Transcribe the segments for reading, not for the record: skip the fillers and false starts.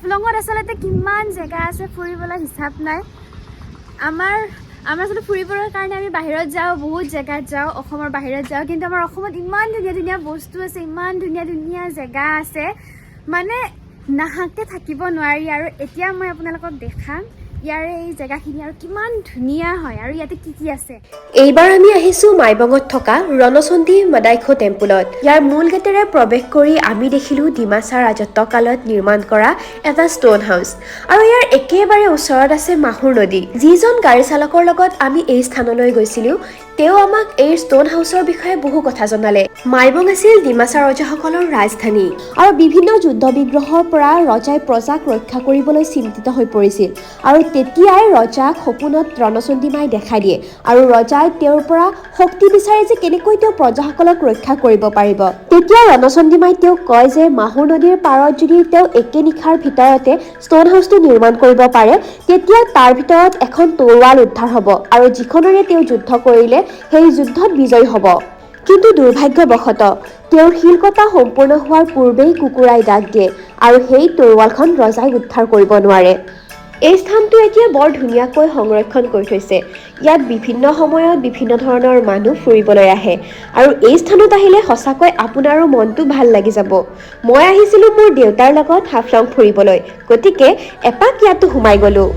হাফলঙত আচলতে কিমান জেগা আছে ফুৰিবলৈ হিচাপ নাই। আমাৰ আচলতে ফুৰিবৰ কাৰণে আমি বাহিৰত যাওঁ, বহুত জেগাত যাওঁ, অসমৰ বাহিৰত যাওঁ, কিন্তু আমাৰ অসমত ইমান ধুনীয়া ধুনীয়া বস্তু আছে, ইমান ধুনীয়া ধুনীয়া জেগা আছে, মানে নাহাকে থাকিব নোৱাৰি। আৰু এতিয়া মই আপোনালোকক দেখাম ইয়াৰে এই জেগাখিনি আৰু কিমান ধুনীয়া হয় আৰু ইয়াতে কি কি আছে। এইবাৰ আমি আহিছোঁ মাইবঙত থকা ৰণচণ্ডী মাদাইখো টেম্পুলত। ইয়াৰ মূল গেটেৰে প্ৰৱেশ কৰি আমি দেখিলোঁ ডিমাছা ৰাজত্বকালত নিৰ্মাণ কৰা এটা ষ্টোন হাউচ। আৰু ইয়াৰ একেবাৰে ওচৰত আছে মাহুৰ নদী। যিজন গাড়ী চালকৰ লগত আমি এই স্থানলৈ গৈছিলোঁ, তেওঁ আমাক এই ষ্টোন হাউচৰ বিষয়ে বহু কথা জনালে। মাইবং আছিল ডিমাছা ৰজাসকলৰ ৰাজধানী আৰু বিভিন্ন যুদ্ধ বিগ্ৰহৰ পৰা ৰজাই প্ৰজাক ৰক্ষা কৰিবলৈ চিন্তিত হৈ পৰিছিল। আৰু তেতিয়াই ৰজাক সপোনত ৰণচণ্ডী মাই দেখাই দিয়ে আৰু ৰজাই তেওঁৰ পৰা শক্তি বিচাৰে যে কেনেকৈ তেওঁ প্ৰজাসকলক ৰক্ষা কৰিব পাৰিব। তেতিয়া ৰণচণ্ডী মাই তেওঁক কয় যে মাহুৰ নদীৰ পাৰত যদি তেওঁ একে নিশাৰ ভিতৰতে ষ্টোন হাউচটো নিৰ্মাণ কৰিব পাৰে, তেতিয়া তাৰ ভিতৰত এখন তৰোৱাল উদ্ধাৰ হ'ব আৰু যিখনেৰে তেওঁ যুদ্ধ কৰিলে সেই যুদ্ধত বিজয়ী হ'ব। কিন্তু দুৰ্ভাগ্যবশতঃ তেওঁৰ শিল কটা সম্পূৰ্ণ হোৱাৰ পূৰ্বেই কুকুৰাই দাগ দিয়ে আৰু সেই তৰোৱালখন ৰজাই উদ্ধাৰ কৰিব নোৱাৰে। এই স্থানটো এতিয়া বৰ ধুনীয়াকৈ সংৰক্ষণ কৰি থৈছে। ইয়াত বিভিন্ন সময়ত বিভিন্ন ধৰণৰ মানুহ ফুৰিবলৈ আহে আৰু এই স্থানত আহিলে সঁচাকৈ আপোনাৰো মনটো ভাল লাগি যাব। মই আহিছিলোঁ মোৰ দেউতাৰ লগত হাফলং ফুৰিবলৈ, গতিকে এপাক ইয়াতো সোমাই গ'লোঁ।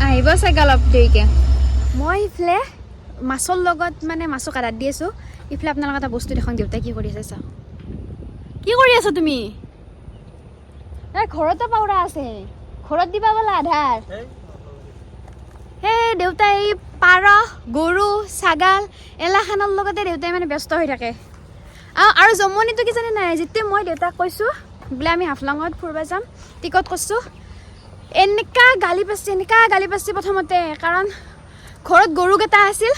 আহিব চাগে অলপ দেৰিকৈ। মই ইফালে মাছৰ লগত মাছক আদাত দি আছোঁ। ইফালে আপোনালোকে এটা বস্তু দেখোন, দেউতাই কি কৰি আছে চাওক। কি কৰি আছা তুমি? ঘৰতো পাউৰা আছে, ঘৰত দিবা বোলে আধাৰ। সেই দেউতাই এই পাৰ, গৰু, ছাগাল এলাখানৰ লগতে দেউতাই ব্যস্ত হৈ থাকে। আৰু জমনিটো কি জানে নাই, যেতিয়া মই দেউতাক কৈছোঁ বোলে আমি হাফলঙত ফুৰিব যাম, টিকট কৰিছোঁ, এনেকা গালি পাৰছি প্ৰথমতে। কাৰণ ঘৰত গৰুকেইটা আছিল,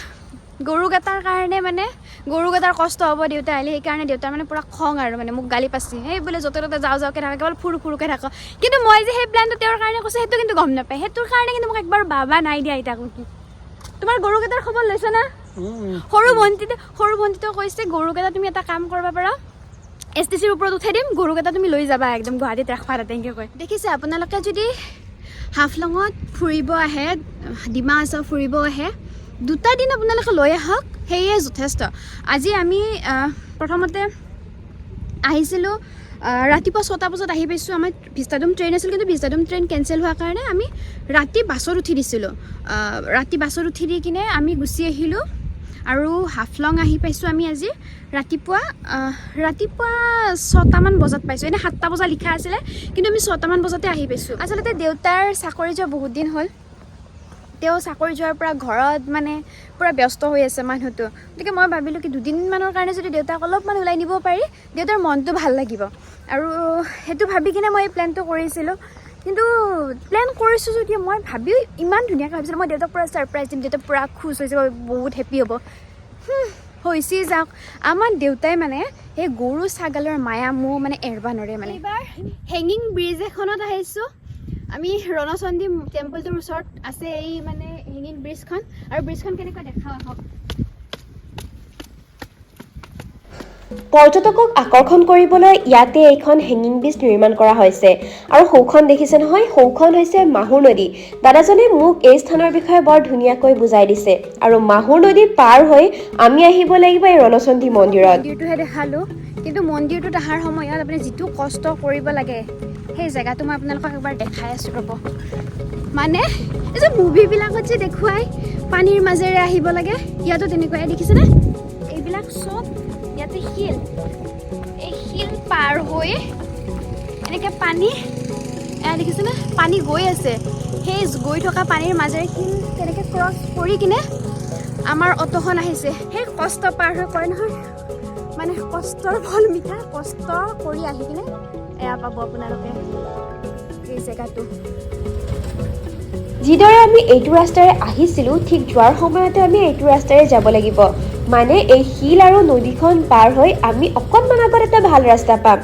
গৰুকেইটাৰ কাৰণে গৰুকেইটাৰ কষ্ট হ'ব দেউতা আহিলে, সেইকাৰণে দেউতাৰ পূৰা খং আৰু মোক গালি পাৰছি। সেই বোলে য'তে ত'তে যাওঁকৈ থাকে, কেৱল ফুৰুকৈ থাকক। কিন্তু মই যে সেই প্লেনটো তেওঁৰ কাৰণে কৈছোঁ, সেইটো কিন্তু গম নাপায়। সেইটোৰ কাৰণে কিন্তু মোক একবাৰ বাবা নাই দিয়া আইতাকো। কি তোমাৰ গৰুকেইটাৰ খবৰ লৈছা না? সৰু ভণ্টিটো কৈছে গৰুকেইটা তুমি এটা কাম কৰিব পাৰা, STCৰ ওপৰত উঠাই দিম, গৰুকেইটা তুমি লৈ যাবা একদম গুৱাহাটীত ৰাখবা তাতে, এনেকৈ কয়। দেখিছে আপোনালোকে যদি হাফলঙত ফুৰিব আহে, ডিমা হাছাও ফুৰিব আহে, 2টা দিন আপোনালোকে লৈ আহক, সেয়ে যথেষ্ট। আজি আমি প্ৰথমতে আহিছিলোঁ ৰাতিপুৱা 6টা বজাত আহি পাইছোঁ। আমাৰ ভিষ্টাডোম ট্ৰেইন আছিল, কিন্তু ভিষ্টাডোম ট্ৰেইন কেঞ্চেল হোৱাৰ কাৰণে আমি ৰাতি বাছত উঠি দিছিলোঁ। ৰাতি বাছত উঠি দি কিনে আমি গুচি আহিলোঁ আৰু হাফলং আহি পাইছোঁ আমি আজি ৰাতিপুৱা 6টামান বজাত পাইছোঁ। এনেই 7টা বজা লিখা আছিলে, কিন্তু আমি 6টামান বজাতে আহি পাইছোঁ। আচলতে দেউতাৰ চাকৰি যোৱা বহুত দিন হ'ল। তেওঁ চাকৰি যোৱাৰ পৰা ঘৰত পূৰা ব্যস্ত হৈ আছে মানুহটো। গতিকে মই ভাবিলোঁ কি 2 দিনমানৰ কাৰণে যদি দেউতাক অলপমান ওলাই নিব পাৰি, দেউতাৰ মনটো ভাল লাগিব। আৰু সেইটো ভাবি কিনে মই এই প্লেনটো কৰিছিলোঁ। কিন্তু প্লেন কৰিছোঁ যদিও মই ভাবিও ইমান ধুনীয়াকৈ ভাবিছিলোঁ মই দেউতাক পূৰা ছাৰপ্ৰাইজ দিম, দেউতাক পূৰা খুচ হৈ যাব, বহুত হেপ্পী হ'ব। হৈছে যাওক, আমাৰ দেউতাই সেই গৰু ছাগালৰ মায়া মোহ এৰবা নৰে। এইবাৰ হেঙিং ব্ৰিজ এখনত আহিছোঁ আমি। ৰণচণ্ডী টেম্পলটোৰ ওচৰত আছে এই হেঙিং ব্ৰিজখন। আৰু ব্ৰিজখন কেনেকৈ দেখাওঁ আহক। পৰ্যটকক আকৰ্ষণ কৰিবলৈ ইয়াতে এইখন হেঙিং ব্ৰিজ নিৰ্মাণ কৰা হৈছে। আৰু সৌখন দেখিছে নহয়, সৌখন হৈছে মাহুৰ নদী। দাদাজনে মোক এই স্থানৰ বিষয়ে বৰ ধুনীয়াকৈ বুজাই দিছে। আৰু মাহুৰ নদী পাৰ হৈ আমি আহিব লাগিব এই ৰণচণ্ডী মন্দিৰত। মন্দিৰটোহে দেখালোঁ, কিন্তু মন্দিৰটোত অহাৰ সময়ত আপুনি যিটো কষ্ট কৰিব লাগে, সেই জেগাটো মই আপোনালোকক একবাৰ দেখাই আছোঁ ৰ'ব। এই যে মুভিবিলাকত যে দেখুৱাই পানীৰ মাজেৰে আহিব লাগে, ইয়াতো তেনেকুৱাই দেখিছেনে? এইবিলাক চব ইয়াতে শিল, এই শিল পাৰ হৈ এনেকৈ পানী দেখিছেনে? পানী গৈ আছে, সেই গৈ থকা পানীৰ মাজেৰে শিল তেনেকৈ ক্ৰছ কৰি কিনে আমাৰ অটোখন আহিছে। সেই কষ্ট পাৰ হৈ কৰে নহয়, কষ্টৰ ফল মিঠা। কষ্ট কৰি আহি কিনে এয়া পাব আপোনালোকে এই জেগাটো। যিদৰে আমি এইটো ৰাস্তাৰে আহিছিলোঁ, ঠিক যোৱাৰ সময়তে আমি এইটো ৰাস্তাৰে যাব লাগিব। এই শিল আৰু নদীখন পাৰ হৈ আমি অকণমান আগত এটা ভাল ৰাস্তা পাম।